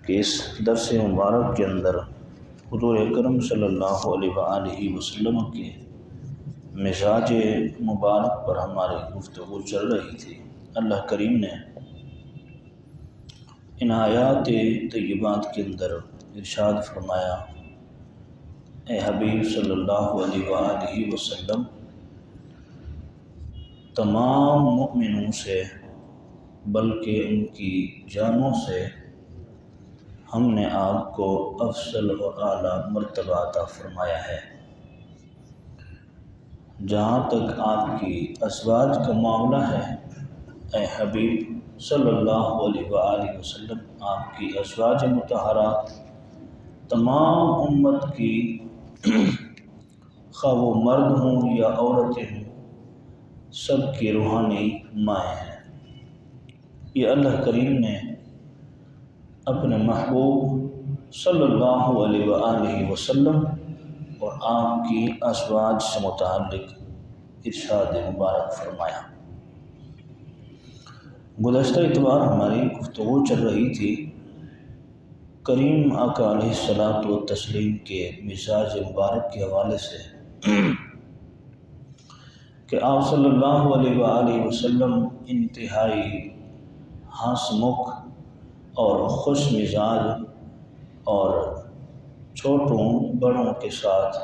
کہ اس درس مبارک کے اندر حضور اکرم صلی اللہ علیہ وآلہ وسلم کے مزاج مبارک پر ہماری گفتگو چل رہی تھی۔ اللہ کریم نے ان آیات طیبات کے اندر ارشاد فرمایا، اے حبیب صلی اللہ علیہ وآلہ وسلم، تمام مؤمنوں سے بلکہ ان کی جانوں سے ہم نے آپ کو افضل اور اعلیٰ مرتبہ عطا فرمایا ہے۔ جہاں تک آپ کی ازواج کا معاملہ ہے، اے حبیب صلی اللہ علیہ وآلہ وسلم، آپ کی ازواج مطہرات تمام امت کی خواہ وہ مرد ہوں یا عورتیں ہوں، سب کی روحانی مائیں ہیں۔ یہ اللہ کریم نے اپنے محبوب صلی اللہ علیہ وآلہ وسلم اور آپ کی ازواج سے متعلق ارشاد مبارک فرمایا۔ گزشتہ اتوار ہماری گفتگو چل رہی تھی کریم آقا علیہ الصلوۃ والتسلیم کے مزاج مبارک کے حوالے سے کہ آپ صلی اللہ علیہ وآلہ وسلم انتہائی ہنس مکھ اور خوش مزاج اور چھوٹوں بڑوں کے ساتھ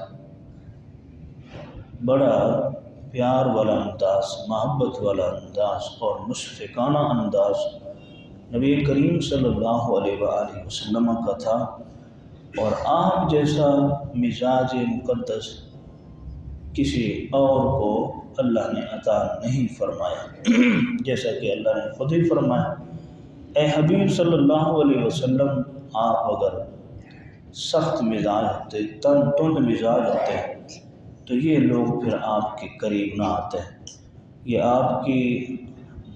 بڑا پیار والا انداز، محبت والا انداز اور مشفقانہ انداز نبی کریم صلی اللہ علیہ وآلہ وسلم کا تھا، اور آپ جیسا مزاج مقدس کسی اور کو اللہ نے عطا نہیں فرمایا، جیسا کہ اللہ نے خود ہی فرمایا، اے حبیب صلی اللہ علیہ وسلم، آپ اگر سخت مزاج ہوتے، تند مزاج ہوتے تو یہ لوگ پھر آپ کے قریب نہ آتے۔ یہ آپ کی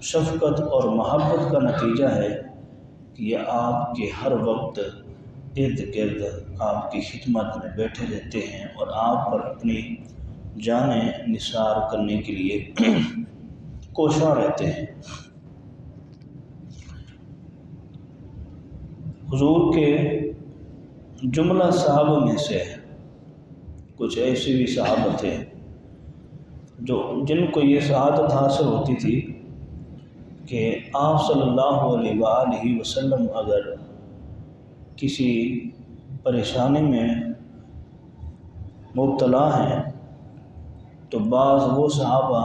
شفقت اور محبت کا نتیجہ ہے کہ یہ آپ کے ہر وقت ارد گرد آپ کی خدمت میں بیٹھے رہتے ہیں اور آپ پر اپنی جانیں نثار کرنے کے لیے کوشاں رہتے ہیں۔ حضور کے جملہ صحابہ میں سے کچھ ایسے بھی صحابہ تھے جن کو یہ سعادت حاصل ہوتی تھی کہ آپ صلی اللہ علیہ وآلہ وسلم اگر کسی پریشانی میں مبتلا ہیں تو بعض وہ صحابہ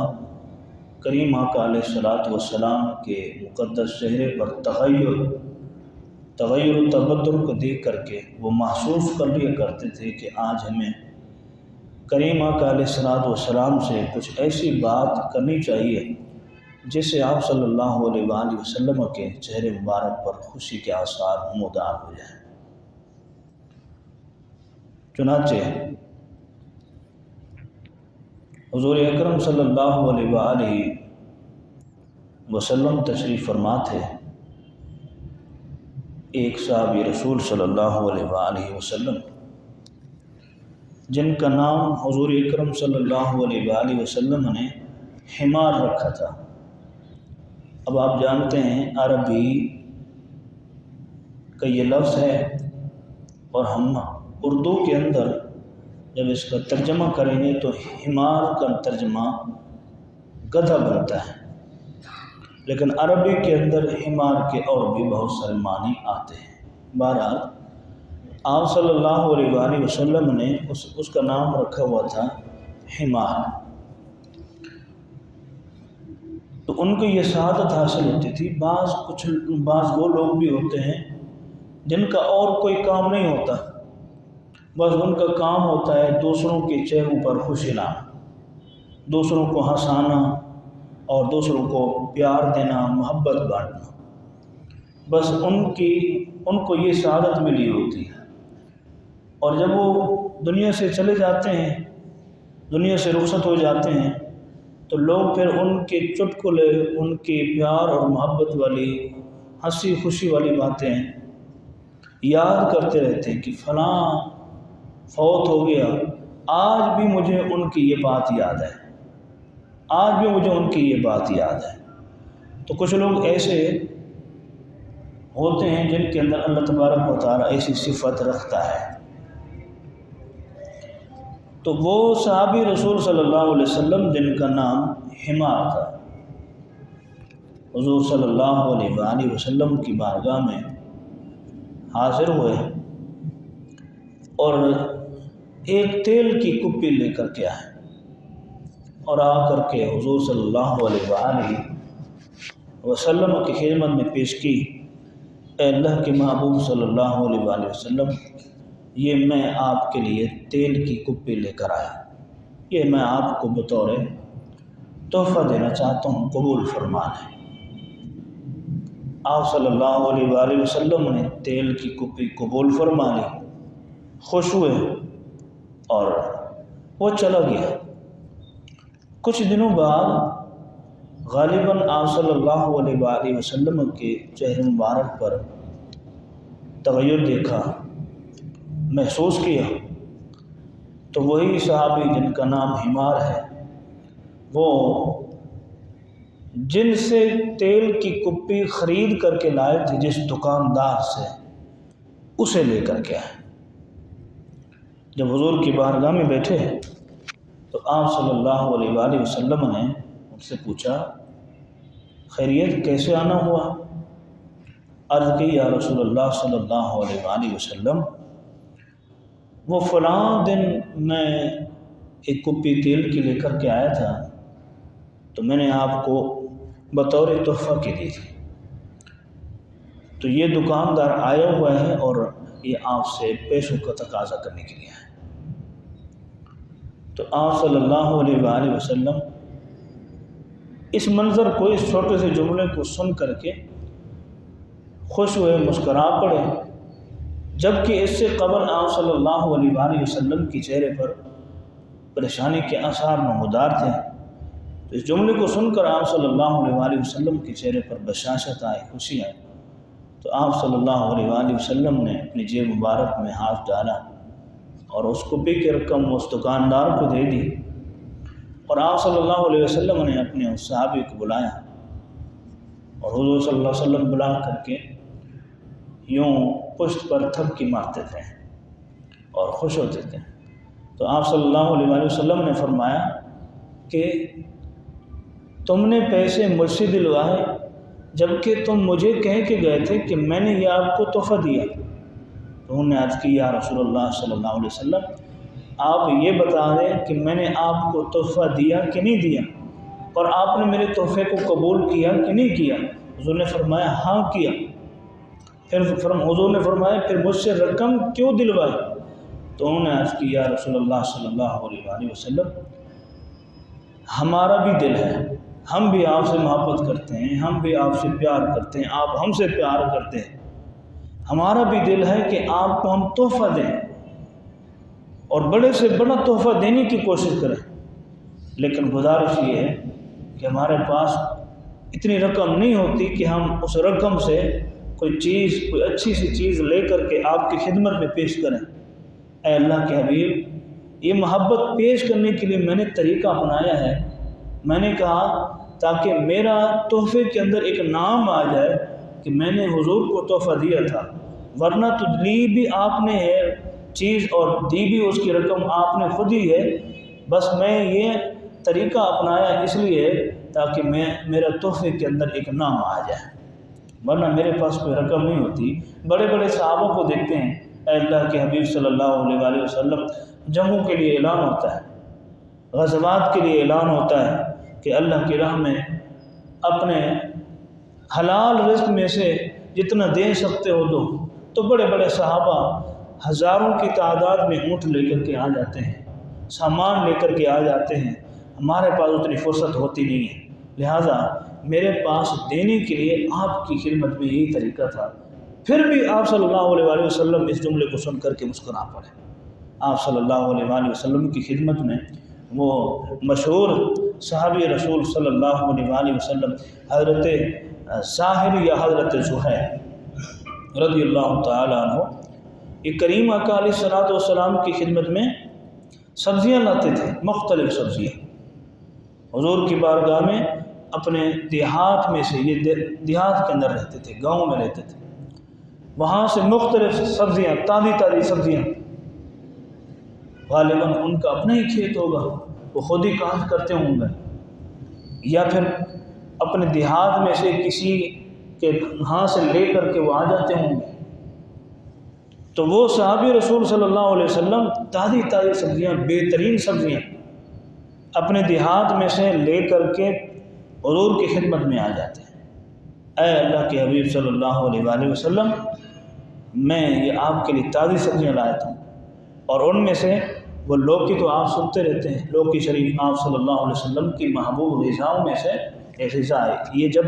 کریم آقا علیہ الصلوۃ والسلام کے مقدس چہرے پر تغیر و تبدل کو دیکھ کر کے وہ محسوس کر لیا کرتے تھے کہ آج ہمیں کریم آقا علیہ الصلوۃ والسلام سے کچھ ایسی بات کرنی چاہیے جس سے آپ صلی اللہ علیہ وآلہ وسلم کے چہرے مبارک پر خوشی کے آثار نمودار ہو جائیں۔ چنانچہ حضور اکرم صلی اللہ علیہ وآلہ وسلم تشریف فرما تھے۔ ایک صحابی رسول صلی اللہ علیہ وآلہ وسلم جن کا نام حضور اکرم صلی اللہ علیہ وآلہ وسلم نے حمار رکھا تھا۔ اب آپ جانتے ہیں عربی کا یہ لفظ ہے، اور ہم اردو کے اندر جب اس کا ترجمہ کریں گے تو حمار کا ترجمہ گدھا بنتا ہے، لیکن عربی کے اندر حمار کے اور بھی بہت سارے معنی آتے ہیں۔ بہرحال آپ صلی اللہ علیہ وآلہ وسلم نے اس کا نام رکھا ہوا تھا حمار۔ تو ان کو یہ سعادت حاصل ہوتی تھی۔ بعض وہ لوگ بھی ہوتے ہیں جن کا اور کوئی کام نہیں ہوتا، بس ان کا کام ہوتا ہے دوسروں کے چہروں پر خوشی لانا، دوسروں کو ہنسانا اور دوسروں کو پیار دینا، محبت بانٹنا، بس ان کو یہ سعادت ملی ہوتی ہے۔ اور جب وہ دنیا سے چلے جاتے ہیں، دنیا سے رخصت ہو جاتے ہیں، تو لوگ پھر ان کے چٹکلے، ان کے پیار اور محبت والی ہنسی خوشی والی باتیں یاد کرتے رہتے ہیں کہ فلاں فوت ہو گیا، آج بھی مجھے ان کی یہ بات یاد ہے، آج بھی مجھے ان کی یہ بات یاد ہے۔ تو کچھ لوگ ایسے ہوتے ہیں جن کے اندر اللہ تبارک و تعالیٰ ایسی صفت رکھتا ہے۔ تو وہ صحابی رسول صلی اللہ علیہ وسلم جن کا نام حمار تھا، حضور صلی اللہ علیہ وآلہ وسلم کی بارگاہ میں حاضر ہوئے اور ایک تیل کی کپی لے کر کے آئے اور آ کر کے حضور صلی اللہ علیہ وآلہ وسلم کی خدمت میں پیش کی۔ اے اللہ کے محبوب صلی اللہ علیہ وآلہ وسلم، یہ میں آپ کے لیے تیل کی کپی لے کر آیا، یہ میں آپ کو بطور تحفہ دینا چاہتا ہوں، قبول فرما لیں۔ آپ صلی اللہ علیہ وآلہ وسلم نے تیل کی کپی قبول فرما لی، خوش ہوئے اور وہ چلا گیا۔ کچھ دنوں بعد غالباً آپ صلی اللہ علیہ وآلہ وسلم کے چہرے مبارک پر تغیر دیکھا، محسوس کیا، تو وہی صحابی جن کا نام حمار ہے، وہ جن سے تیل کی کپی خرید کر کے لائے تھے جس دکاندار سے، اسے لے کر کے آئے۔ جب حضور کی بارگاہ میں بیٹھے تو آپ صلی اللہ علیہ وآلہ وسلم نے ان سے پوچھا، خیریت، کیسے آنا ہوا؟ عرض کی، یا رسول اللہ صلی اللہ علیہ وآلہ وسلم، وہ فلاں دن میں ایک کپی تیل کی لے کر کے آیا تھا، تو میں نے آپ کو بطور تحفہ کی دی تھی، تو یہ دکاندار آیا ہوا ہے اور یہ آپ سے پیسوں کا تقاضا کرنے کے لیے ہے۔ تو آپ صلی اللہ علیہ وآلہ وسلم اس منظر کو، اس چھوٹے سے جملے کو سن کر کے خوش ہوئے، مسکرا پڑے، جبکہ اس سے قبل آپ صلی اللہ علیہ وآلہ وسلم کے چہرے پر پریشانی کے آثار نمودار تھے۔ تو اس جملے کو سن کر آپ صلی اللہ علیہ وآلہ وسلم کے چہرے پر بشاشت آئی، خوشی آئی، تو آپ صلی اللہ علیہ وآلہ وسلم نے اپنی جیب مبارک میں ہاتھ ڈالا اور اس کپی کی رقم اس دکاندار کو دے دی، اور آپ صلی اللہ علیہ وسلم نے اپنے اس صحابی کو بلایا اور حضور صلی اللہ علیہ وسلم بلا کر کے یوں پشت پر تھپکی مارتے تھے اور خوش ہوتے تھے۔ تو آپ صلی اللہ علیہ وآلہ وسلم نے فرمایا کہ تم نے پیسے مجھ سے دلوائے جبکہ تم مجھے کہہ کے گئے تھے کہ میں نے یہ آپ کو تحفہ دیا۔ تو انہوں نے عرض کی، یا رسول اللہ صلی اللہ علیہ وسلم، آپ یہ بتا دیں کہ میں نے آپ کو تحفہ دیا کہ نہیں دیا، اور آپ نے میرے تحفے کو قبول کیا کہ نہیں کیا؟ حضور نے فرمایا ہاں کیا۔ پھر حضور نے فرمایا پھر مجھ سے رقم کیوں دلوائی؟ تو انہوں نے عرض کی، یا رسول اللہ صلی اللہ علیہ وآلہ وسلم، ہمارا بھی دل ہے، ہم بھی آپ سے محبت کرتے ہیں، ہم بھی آپ سے پیار کرتے ہیں، آپ ہم سے پیار کرتے ہیں، ہمارا بھی دل ہے کہ آپ کو ہم تحفہ دیں اور بڑے سے بڑا تحفہ دینے کی کوشش کریں، لیکن گزارش یہ ہے کہ ہمارے پاس اتنی رقم نہیں ہوتی کہ ہم اس رقم سے کوئی اچھی سی چیز لے کر کے آپ کی خدمت میں پیش کریں۔ اے اللہ کے حبیب، یہ محبت پیش کرنے کے لیے میں نے طریقہ اپنایا ہے، میں نے کہا تاکہ میرا تحفے کے اندر ایک نام آ جائے کہ میں نے حضور کو تحفہ دیا تھا، ورنہ تو لی بھی آپ نے ہے چیز اور دی بھی اس کی رقم آپ نے خود ہی ہے، بس میں یہ طریقہ اپنایا اس لیے تاکہ میرا تحفے کے اندر ایک نام آ جائے، ورنہ میرے پاس کوئی رقم نہیں ہوتی۔ بڑے بڑے صحابہ کو دیکھتے ہیں، اے اللہ کے حبیب صلی اللہ علیہ وآلہ وسلم، جنگوں کے لیے اعلان ہوتا ہے، غزوات کے لیے اعلان ہوتا ہے کہ اللہ کی راہ میں اپنے حلال رزق میں سے جتنا دے سکتے ہو دو، تو بڑے بڑے صحابہ ہزاروں کی تعداد میں اونٹ لے کر کے آ جاتے ہیں، سامان لے کر کے آ جاتے ہیں، ہمارے پاس اتنی فرصت ہوتی نہیں ہے، لہٰذا میرے پاس دینے کے لیے آپ کی خدمت میں یہی طریقہ تھا۔ پھر بھی آپ صلی اللہ علیہ وآلہ وسلم اس جملے کو سن کر کے مسکرا پڑے۔ آپ صلی اللہ علیہ وآلہ وسلم کی خدمت میں وہ مشہور صحابی رسول صلی اللہ علیہ وآلہ وسلم حضرت ساحر یا حضرت زہیر رضی اللہ تعالیٰ عنہ، یہ کریم آقا علیہ الصلوۃ والسلام کی خدمت میں سبزیاں لاتے تھے، مختلف سبزیاں، حضور کی بارگاہ میں اپنے دیہات میں سے، یہ دیہات کے اندر رہتے تھے، گاؤں میں رہتے تھے، وہاں سے مختلف سبزیاں، تازی سبزیاں، غالباً ان کا اپنا ہی کھیت ہوگا، وہ خود ہی کاشت کرتے ہوں گے، یا پھر اپنے دیہات میں سے کسی کے ہاں سے لے کر کے وہ آ جاتے ہوں گے۔ تو وہ صحابی رسول صلی اللہ علیہ وسلم تازی سبزیاں، بہترین سبزیاں اپنے دیہات میں سے لے کر کے حضور کی خدمت میں آ جاتے ہیں۔ اے اللہ کے حبیب صلی اللہ علیہ وآلہ وسلم، میں یہ آپ کے لیے تازی سبزیاں لایا تھا، اور ان میں سے وہ لوکی تو آپ سنتے رہتے ہیں، لوکی شریف آپ صلی اللہ علیہ وسلم کی محبوب غذاؤں میں سے ایک غذا ہے۔ یہ جب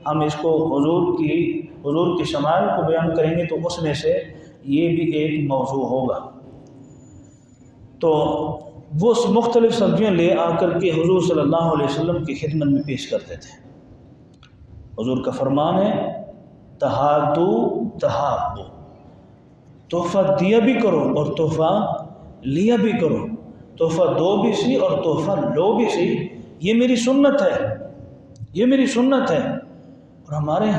ہم اس کو حضور کی شمائل کو بیان کریں گے تو اس میں سے یہ بھی ایک موضوع ہوگا۔ تو وہ مختلف سبزیاں لے آ کر کے حضور صلی اللہ علیہ وسلم کی خدمت میں پیش کرتے تھے۔ حضور کا فرمان ہے، تہادو تہابو، تحفہ دیا بھی کرو اور تحفہ لیا بھی کرو، تحفہ دو بھی سی اور تحفہ لو بھی سی، یہ میری سنت ہے، یہ میری سنت ہے۔ اور ہمارے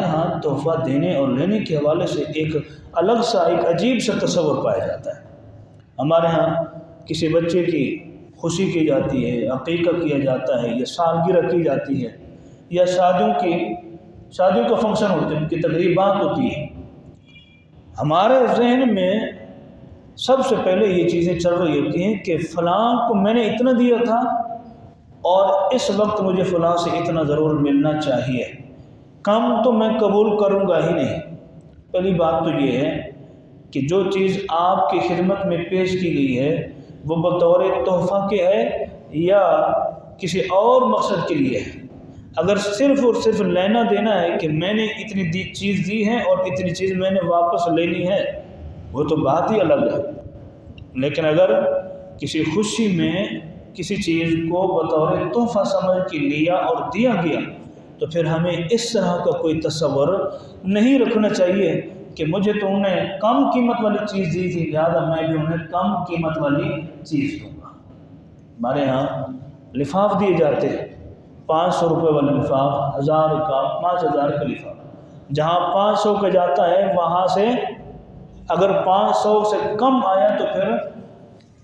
ہاں تحفہ دینے اور لینے کے حوالے سے ایک الگ سا، ایک عجیب سا تصور پایا جاتا ہے۔ ہمارے ہاں کسی بچے کی خوشی کی جاتی ہے، عقیقہ کیا جاتا ہے، یا سالگرہ کی جاتی ہے، یا شادیوں کا فنکشن ہوتے ہیں، ان کی تقریبات ہوتی ہیں، ہمارے ذہن میں سب سے پہلے یہ چیزیں چل رہی ہوتی ہیں کہ فلاں کو میں نے اتنا دیا تھا اور اس وقت مجھے فلاں سے اتنا ضرور ملنا چاہیے، کم تو میں قبول کروں گا ہی نہیں۔ پہلی بات تو یہ ہے کہ جو چیز آپ کی خدمت میں پیش کی گئی ہے وہ بطور تحفہ کے ہے یا کسی اور مقصد کے لیے ہے۔ اگر صرف اور صرف لینا دینا ہے کہ میں نے اتنی چیز دی ہے اور اتنی چیز میں نے واپس لینی ہے، وہ تو بات ہی الگ ہے۔ لیکن اگر کسی خوشی میں کسی چیز کو بطور تحفہ سمجھ کے لیا اور دیا گیا تو پھر ہمیں اس طرح کا کوئی تصور نہیں رکھنا چاہیے کہ مجھے تو انہیں کم قیمت والی چیز دی تھی، لہٰذا میں بھی انہیں کم قیمت والی چیز دوں گا۔ ہمارے ہاں لفاف دیے جاتے ہیں، 500 روپے والا لفاف، 1000 کا، 5000 کا لفاف، جہاں 500 کا جاتا ہے وہاں سے اگر 500 سے کم آیا تو پھر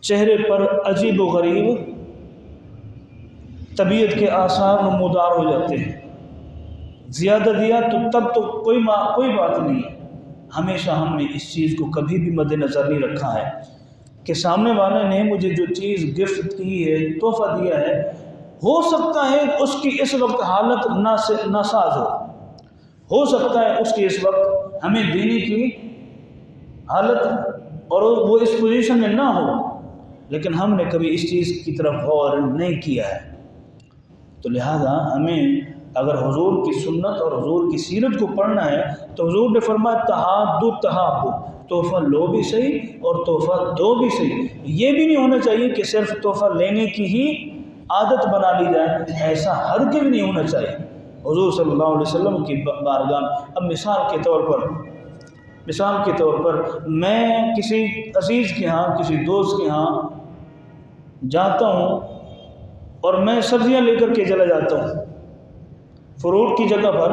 چہرے پر عجیب و غریب طبیعت کے آثار نمودار ہو جاتے ہیں۔ زیادہ دیا تو تب تو کوئی بات نہیں ہے۔ ہمیشہ ہم نے اس چیز کو کبھی بھی مد نظر نہیں رکھا ہے کہ سامنے والے نے مجھے جو چیز گفٹ کی ہے، تحفہ دیا ہے، ہو سکتا ہے اس کی اس وقت حالت ناساز ہو سکتا ہے اس کی اس وقت ہمیں دینے کی حالت اور وہ اس پوزیشن میں نہ ہو، لیکن ہم نے کبھی اس چیز کی طرف غور نہیں کیا ہے۔ تو لہذا ہمیں اگر حضور کی سنت اور حضور کی سیرت کو پڑھنا ہے تو حضور نے فرمایا تہادو تہابو، تحفہ لو بھی صحیح اور تحفہ دو بھی صحیح۔ یہ بھی نہیں ہونا چاہیے کہ صرف تحفہ لینے کی ہی عادت بنا لی جائے، ایسا ہرگز نہیں ہونا چاہیے حضور صلی اللہ علیہ وسلم کی بارگاہ میں۔ اب مثال کے طور پر میں کسی عزیز کے ہاں، کسی دوست کے ہاں جاتا ہوں اور میں سبزیاں لے کر کے چلا جاتا ہوں، فروٹ کی جگہ پر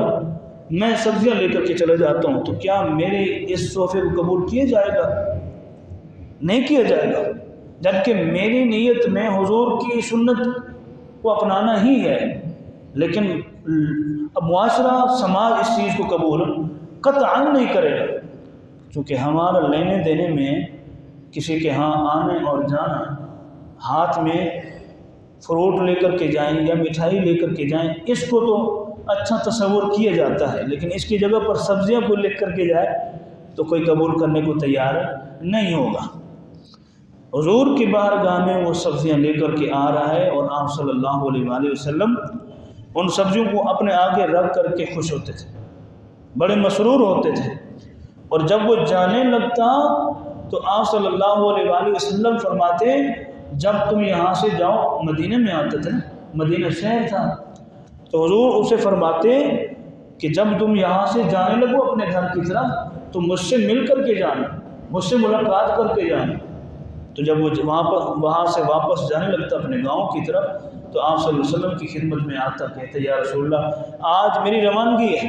میں سبزیاں لے کر کے چلا جاتا ہوں، تو کیا میرے اس تحفے کو قبول کیا جائے گا؟ نہیں کیا جائے گا، جبکہ میری نیت میں حضور کی سنت کو اپنانا ہی ہے، لیکن اب معاشرہ سماج اس چیز کو قبول قطعاً نہیں کرے گا، چونکہ ہمارا لینے دینے میں کسی کے ہاں آنے اور جانا، ہاتھ میں فروٹ لے کر کے جائیں یا مٹھائی لے کر کے جائیں، اس کو تو اچھا تصور کیا جاتا ہے، لیکن اس کی جگہ پر سبزیاں کو لے کر کے جائے تو کوئی قبول کرنے کو تیار نہیں ہوگا۔ حضور کی بارگاہ میں وہ سبزیاں لے کر کے آ رہا ہے اور آپ صلی اللہ علیہ وآلہ وسلم ان سبزیوں کو اپنے آگے رکھ کر کے خوش ہوتے تھے، بڑے مسرور ہوتے تھے، اور جب وہ جانے لگتا تو آپ صلی اللہ علیہ وآلہ وسلم فرماتے جب تم یہاں سے جاؤ، مدینہ میں آتے تھے، مدینہ شہر تھا، تو حضور اسے فرماتے کہ جب تم یہاں سے جانے لگو اپنے گھر کی طرف تو مجھ سے مل کر کے جانا، مجھ سے ملاقات کر کے جانا۔ تو جب وہ وہاں سے واپس جانے لگتا اپنے گاؤں کی طرف تو آپ صلی اللہ علیہ وسلم کی خدمت میں آتا، کہتے یا رسول اللہ آج میری روانگی ہے،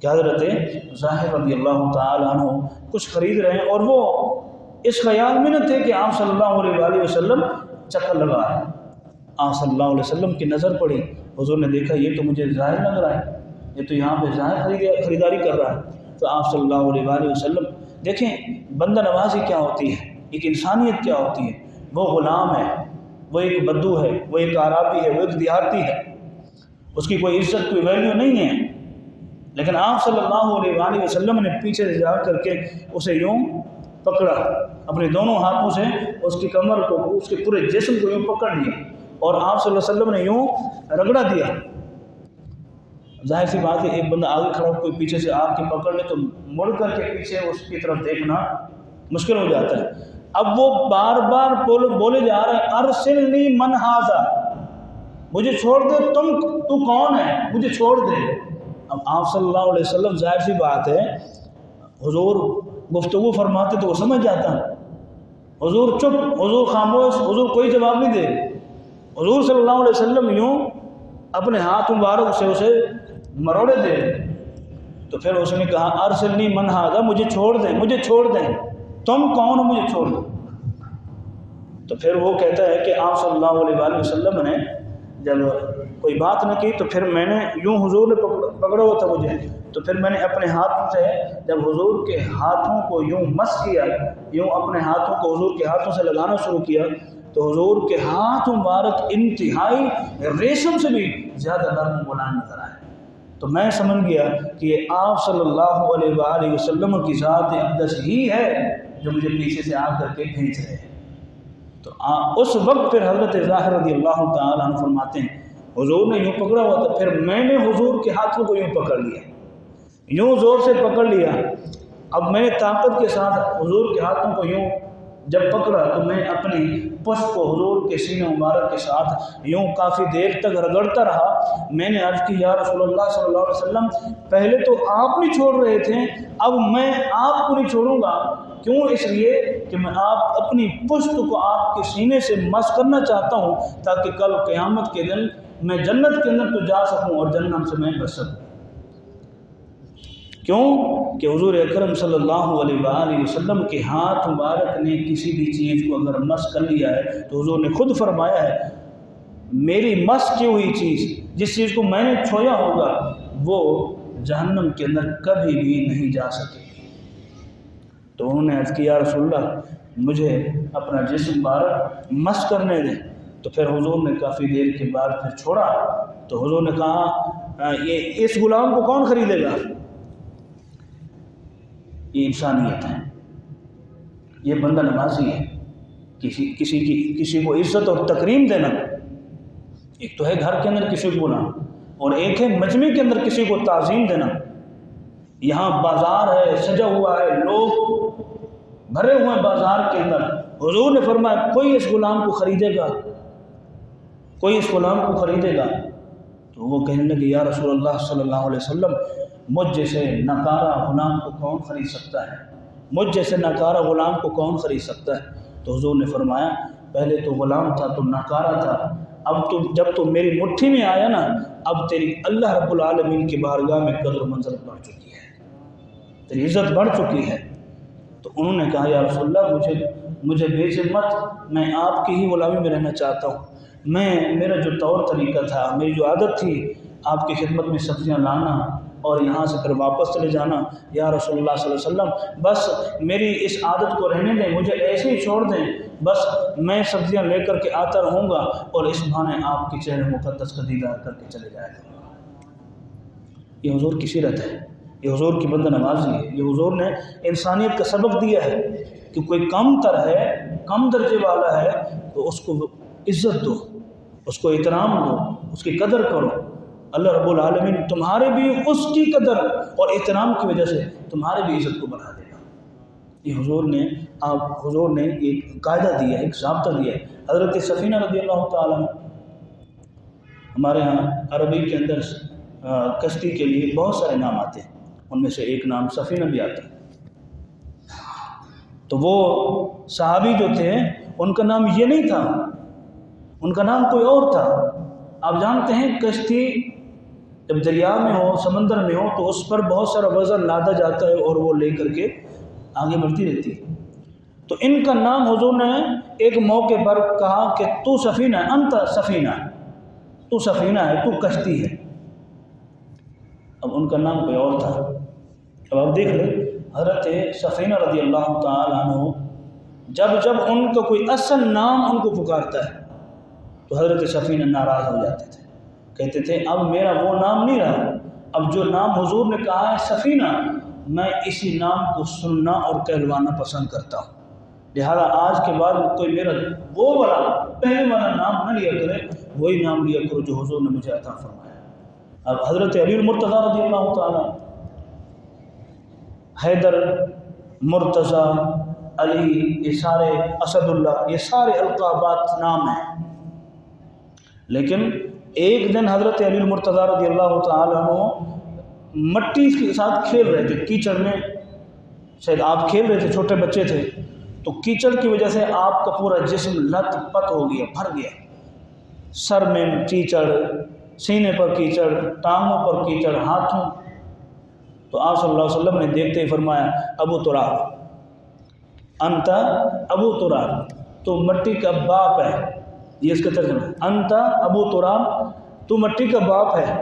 کہ حضرت ظاہر رضی اللہ تعالیٰ عنہ کچھ خرید رہے ہیں اور وہ اس خیال میں نہ تھے کہ آپ صلی اللہ علیہ وآلہ وسلم چکر لگا رہے ہیں۔ آپ صلی اللہ علیہ وسلم کی نظر پڑی، حضور نے دیکھا یہ تو مجھے ظاہر لگ رہا ہے، یہ تو یہاں پہ ظاہر خریداری کر رہا ہے۔ تو آپ صلی اللہ علیہ وآلہ وسلم دیکھیں بندہ نوازی کیا ہوتی ہے، ایک انسانیت کیا ہوتی ہے۔ وہ غلام ہے، وہ ایک بدو ہے، وہ ایک عرابی ہے، وہ ایک دیہاتی ہے، اس کی کوئی عزت کوئی ویلیو نہیں ہے، لیکن آپ صلی اللہ علیہ وآلہ وسلم نے پیچھے سے جا کر کے اسے یوں پکڑا، اپنے دونوں ہاتھوں سے اس کی کمر کو، اس کے پورے جسم کو یوں پکڑ لیا اور آپ صلی اللہ علیہ وسلم نے یوں رگڑا دیا۔ ظاہر سی بات ہے ایک بندہ آگے کھڑا ہو کوئی پیچھے سے آ کے پکڑ لے تو مڑ کر کے پیچھے اس کی طرف دیکھنا مشکل ہو جاتا ہے۔ اب وہ بار بار بولے جا رہے ہیں ارسلنی من ھذا، مجھے چھوڑ دے، تو کون ہے، مجھے چھوڑ دے۔ اب آپ صلی اللہ علیہ وسلم ظاہر سی بات ہے حضور گفتگو فرماتے تو وہ سمجھ جاتا، حضور چپ، حضور خاموش، حضور کوئی جواب نہیں دے۔ حضور صلی اللہ علیہ وسلم یوں اپنے ہاتھ مبارک سے اسے مروڑے دے، تو پھر اس نے کہا ارسلنی من ھذا، مجھے چھوڑ دیں، مجھے چھوڑ دیں، تم کون ہو، مجھے چھوڑ دیں۔ تو پھر وہ کہتا ہے کہ آپ صلی اللہ علیہ وآلہ وسلم نے جب کوئی بات نہ کی تو پھر میں نے یوں حضور نے پکڑا ہوا تھا مجھے، تو پھر میں نے اپنے ہاتھوں سے جب حضور کے ہاتھوں کو یوں مس کیا، یوں اپنے ہاتھوں کو حضور کے ہاتھوں سے لگانا شروع کیا تو حضور کے ہاتھ مبارک انتہائی ریشم سے بھی زیادہ نرم ملائم نظر آئے۔ تو میں سمجھ گیا کہ یہ آپ صلی اللہ علیہ وآلہ وسلم کی ذات اقدس ہی ہے جو مجھے پیچھے سے آ کر کے کھینچ رہے ہیں۔ تو اس وقت پھر حضرت ظاہر رضی اللہ تعالیٰ عنہ فرماتے ہیں حضور نے یوں پکڑا ہوا تھا، پھر میں نے حضور کے ہاتھوں کو یوں پکڑ لیا، یوں زور سے پکڑ لیا۔ اب میں نے طاقت کے ساتھ حضور کے ہاتھوں کو یوں جب پکڑا تو میں اپنی پشت کو حضور کے سینہ مبارک کے ساتھ یوں کافی دیر تک رگڑتا رہا۔ میں نے عرض کی یا رسول اللہ صلی اللہ علیہ وسلم پہلے تو آپ نہیں چھوڑ رہے تھے، اب میں آپ کو نہیں چھوڑوں گا، کیوں؟ اس لیے کہ میں آپ اپنی پشت کو آپ کے سینے سے مس کرنا چاہتا ہوں تاکہ کل قیامت کے دن میں جنت کے اندر تو جا سکوں اور جہنم سے میں بچ سکوں۔ کیوں کہ حضور اکرم صلی اللہ علیہ وآلہ وسلم کے ہاتھ مبارک نے کسی بھی چیز کو اگر مس کر لیا ہے تو حضور نے خود فرمایا ہے میری مس کی ہوئی چیز، جس چیز کو میں نے چھویا ہوگا وہ جہنم کے اندر کبھی بھی نہیں جا سکے۔ تو انہوں نے عرض کیا یا رسول اللہ مجھے اپنا جسم مبارک مس کرنے دیں۔ تو پھر حضور نے کافی دیر کے بعد پھر چھوڑا تو حضور نے کہا یہ اس غلام کو کون خریدے گا؟ یہ انسانیت ہے، یہ بندہ نوازی ہے، کسی کو عزت اور تکریم دینا۔ ایک تو ہے گھر کے اندر کسی کو بلانا اور ایک ہے مجمع کے اندر کسی کو تعظیم دینا۔ یہاں بازار ہے، سجا ہوا ہے، لوگ بھرے ہوئے ہیں بازار کے اندر، حضور نے فرمایا کوئی اس غلام کو خریدے گا، کوئی اس غلام کو خریدے گا؟ تو وہ کہنے لگے یا رسول اللہ صلی اللہ علیہ وسلم مجھ جیسے ناکارہ غلام کو کون خرید سکتا ہے، مجھ جیسے ناکارہ غلام کو کون خرید سکتا ہے؟ تو حضور نے فرمایا پہلے تو غلام تھا، تو ناکارہ تھا، اب تو جب تو میری مٹھی میں آیا نا اب تیری اللہ رب العالمین کی بارگاہ میں قدر و منزلت بڑھ چکی ہے، تیری عزت بڑھ چکی ہے۔ تو انہوں نے کہا یا رسول اللہ مجھے بھیجے مت، میں آپ کی ہی غلامی میں رہنا چاہتا ہوں۔ میرا جو طور طریقہ تھا، میری جو عادت تھی آپ کی خدمت میں سبزیاں لانا اور یہاں سے پھر واپس چلے جانا، یا رسول اللہ صلی اللہ علیہ وسلم بس میری اس عادت کو رہنے دیں، مجھے ایسے ہی چھوڑ دیں، بس میں سبزیاں لے کر کے آتا رہوں گا اور اس بہانے آپ کے چہرے مقدس کا دیدار کر کے چلے جائے گا۔ یہ حضور کی سیرت ہے، یہ حضور کی بندہ نوازی ہے، یہ حضور نے انسانیت کا سبق دیا ہے کہ کوئی کم تر ہے، کم درجے والا ہے تو اس کو عزت دو، اس کو احترام دو، اس کی قدر کرو۔ اللہ رب العالمین تمہارے بھی اس کی قدر اور احترام کی وجہ سے تمہارے بھی عزت کو بڑھا دے گا۔ یہ حضور نے ایک قاعدہ دیا ہے، ایک ضابطہ دیا ہے۔ حضرت سفینہ رضی اللہ تعالیٰ ہمارے ہاں عربی کے اندر کشتی کے لیے بہت سارے نام آتے ہیں، ان میں سے ایک نام سفینہ بھی آتا ہے۔ تو وہ صحابی جو تھے ان کا نام یہ نہیں تھا، ان کا نام کوئی اور تھا۔ آپ جانتے ہیں کشتی جب دریا میں ہو، سمندر میں ہو، تو اس پر بہت سارا وزن لادا جاتا ہے اور وہ لے کر کے آگے بڑھتی رہتی ہے۔ تو ان کا نام حضور نے ایک موقع پر کہا کہ تو سفینہ ہے، انت سفینہ، تو سفینہ ہے، تو کشتی ہے۔ اب ان کا نام کوئی اور تھا۔ اب آپ دیکھ لیں حضرت سفینہ رضی اللہ تعالیٰ عنہ جب ان کا کوئی اصل نام ان کو پکارتا ہے تو حضرت سفینہ ناراض ہو جاتے تھے، کہتے تھے اب میرا وہ نام نہیں رہا، اب جو نام حضور نے کہا ہے سفینہ، میں اسی نام کو سننا اور کہلوانا پسند کرتا ہوں، لہذا آج کے بعد کوئی میرا وہ والا پہلے والا نام نہ لیا کرے، وہی نام لیا کرو جو حضور نے مجھے عطا فرمایا۔ اب حضرت علی المرتضیٰ رضی اللہ تعالیٰ، حیدر، مرتضیٰ، علی، یہ سارے، اسد اللہ، یہ سارے القابات نام ہیں، لیکن ایک دن حضرت علی المرتضیٰ رضی اللہ تعالیٰ عنہ مٹی کے ساتھ کھیل رہے تھے، کیچڑ میں، شاید آپ کھیل رہے تھے، چھوٹے بچے تھے، تو کیچڑ کی وجہ سے آپ کا پورا جسم لت پت ہو گیا، بھر گیا، سر میں کیچڑ، سینے پر کیچڑ، ٹانگوں پر کیچڑ، ہاتھوں۔ تو آپ صلی اللہ علیہ وسلم نے دیکھتے ہی فرمایا ابو تراب، انت ابو تراب، تو مٹی کا باپ ہے، یہ اس کا ترجمہ ہے، انت ابو تراب، تو مٹی کا باپ ہے۔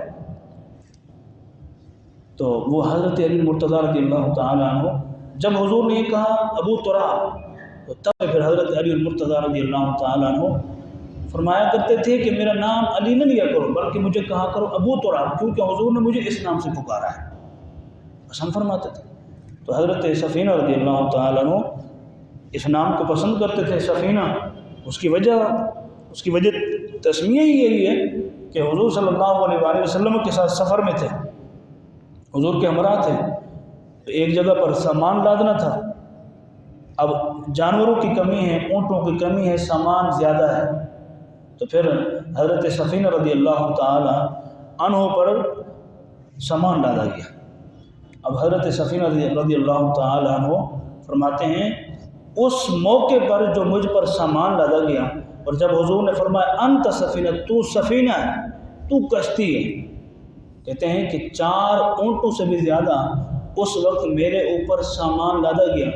تو وہ حضرت علی مرتضیٰ رضی اللہ تعالیٰ عنہ جب حضور نے یہ کہا ابو تراب، تو تب پھر حضرت علی المرتضیٰ رضی اللہ تعالیٰ عنہ فرمایا کرتے تھے کہ میرا نام علی نہ لیا کرو بلکہ مجھے کہا کرو ابو تراب، کیونکہ حضور نے مجھے اس نام سے پکارا ہے، پسند فرماتے تھے۔ تو حضرت سفینہ رضی اللہ تعالیٰ عنہ اس نام کو پسند کرتے تھے، سفینہ، اس کی وجہ تسمیہ ہی یہی ہے کہ حضور صلی اللہ علیہ وآلہ وسلم کے ساتھ سفر میں تھے، حضور کے ہمراہ تھے، تو ایک جگہ پر سامان لادنا تھا، اب جانوروں کی کمی ہے، اونٹوں کی کمی ہے، سامان زیادہ ہے، تو پھر حضرت سفینہ رضی اللہ تعالی عنہ پر سامان لادا گیا۔ اب حضرت سفینہ رضی اللہ تعالی عنہ فرماتے ہیں اس موقع پر جو مجھ پر سامان لادا گیا، اور جب حضور نے فرمایا انت سفینہ، تو سفینہ ہے، تو کشتی ہے، کہتے ہیں کہ 4 اونٹوں سے بھی زیادہ اس وقت میرے اوپر سامان لادا گیا،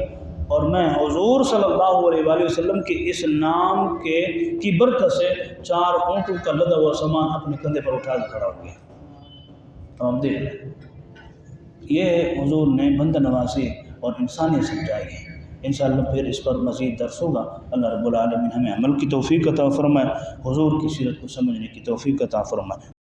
اور میں حضور صلی اللہ علیہ وآلہ وسلم کے اس نام کی برکت سے 4 اونٹوں کا لدا ہوا سامان اپنے کندھے پر اٹھا کے کھڑا ہو گیا۔ تو ہم دیکھ لیں، یہ حضور نے بندہ نوازی اور انسانیت سمجھائی ہے۔ انشاءاللہ پھر اس پر مزید درس ہوگا۔ اللہ رب العالمین ہمیں عمل کی توفیق عطا فرمائے، حضور کی سیرت کو سمجھنے کی توفیق عطا فرمائے۔